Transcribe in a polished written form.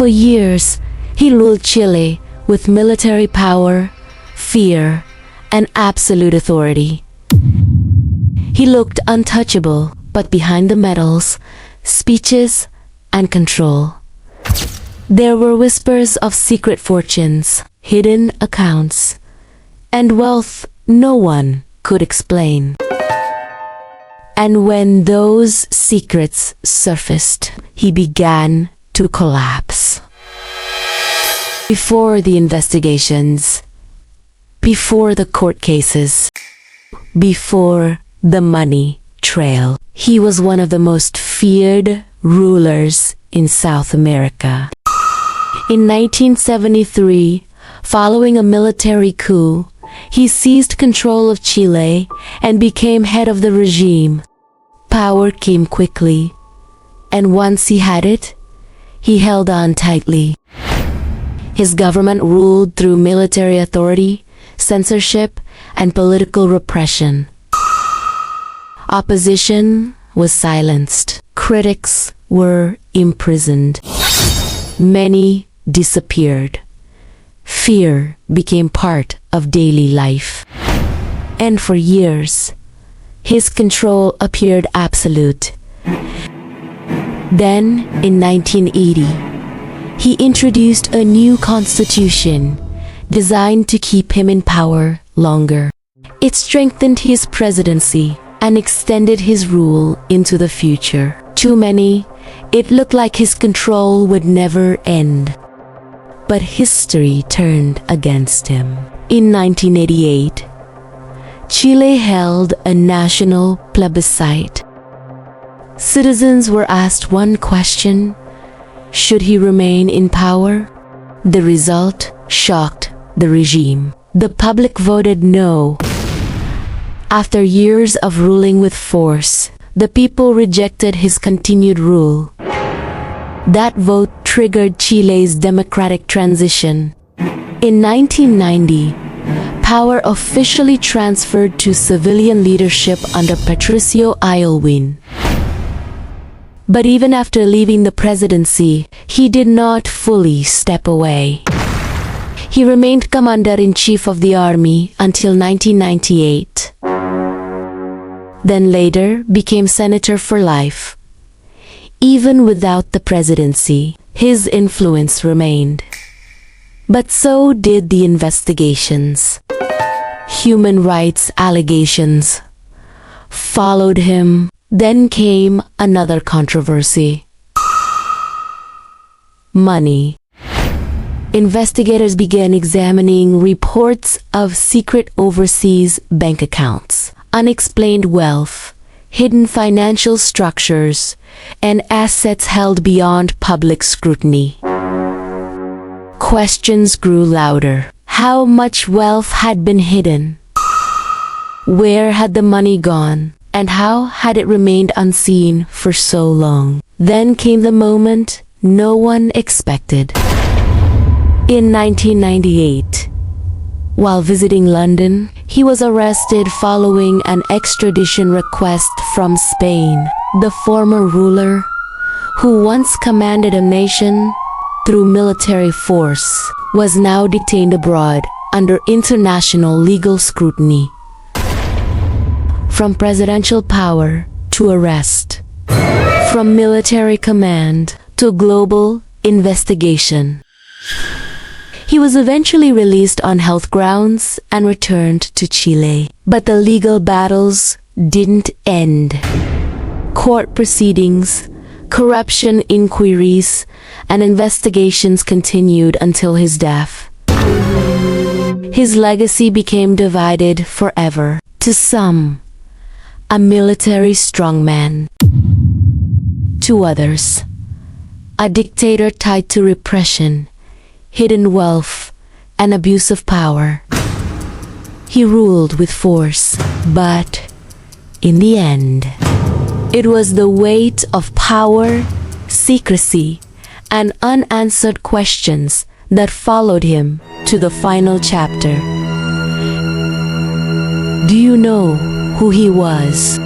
For years, he ruled Chile with military power, fear, and absolute authority. He looked untouchable, but behind the medals, speeches, and control, there were whispers of secret fortunes, hidden accounts, and wealth no one could explain. And when those secrets surfaced, he began to collapse. Before the investigations, before the court cases, before the money trail, he was one of the most feared rulers in South America. In 1973, following a military coup, he seized control of Chile and became head of the regime. Power came quickly, and once he had it, he held on tightly. His government ruled through military authority, censorship, and political repression. Opposition was silenced. Critics were imprisoned. Many disappeared. Fear became part of daily life. And for years, his control appeared absolute. Then, in 1980, he introduced a new constitution designed to keep him in power longer. It strengthened his presidency and extended his rule into the future. To many, it looked like his control would never end. But history turned against him. In 1988, Chile held a national plebiscite. Citizens were asked one question: should he remain in power? The result shocked the regime. The public voted no. After years of ruling with force, the people rejected his continued rule. That vote triggered Chile's democratic transition. In 1990, power officially transferred to civilian leadership under Patricio Aylwin. But even after leaving the presidency, he did not fully step away. He remained commander-in-chief of the army until 1998. Then later became senator for life. Even without the presidency, his influence remained. But so did the investigations. Human rights allegations followed him. Then came another controversy: money. Investigators began examining reports of secret overseas bank accounts, unexplained wealth, hidden financial structures, and assets held beyond public scrutiny. Questions grew louder. How much wealth had been hidden? Where had the money gone? And how had it remained unseen for so long? Then came the moment no one expected. In 1998, while visiting London, he was arrested following an extradition request from Spain. The former ruler, who once commanded a nation through military force, was now detained abroad under international legal scrutiny. From presidential power to arrest, from military command to global investigation. He was eventually released on health grounds and returned to Chile. But the legal battles didn't end. Court proceedings, corruption inquiries, and investigations continued until his death. His legacy became divided forever. To some, a military strongman. To others, a dictator tied to repression, hidden wealth, and abuse of power. He ruled with force, but in the end, it was the weight of power, secrecy, and unanswered questions that followed him to the final chapter. Do you know who he was?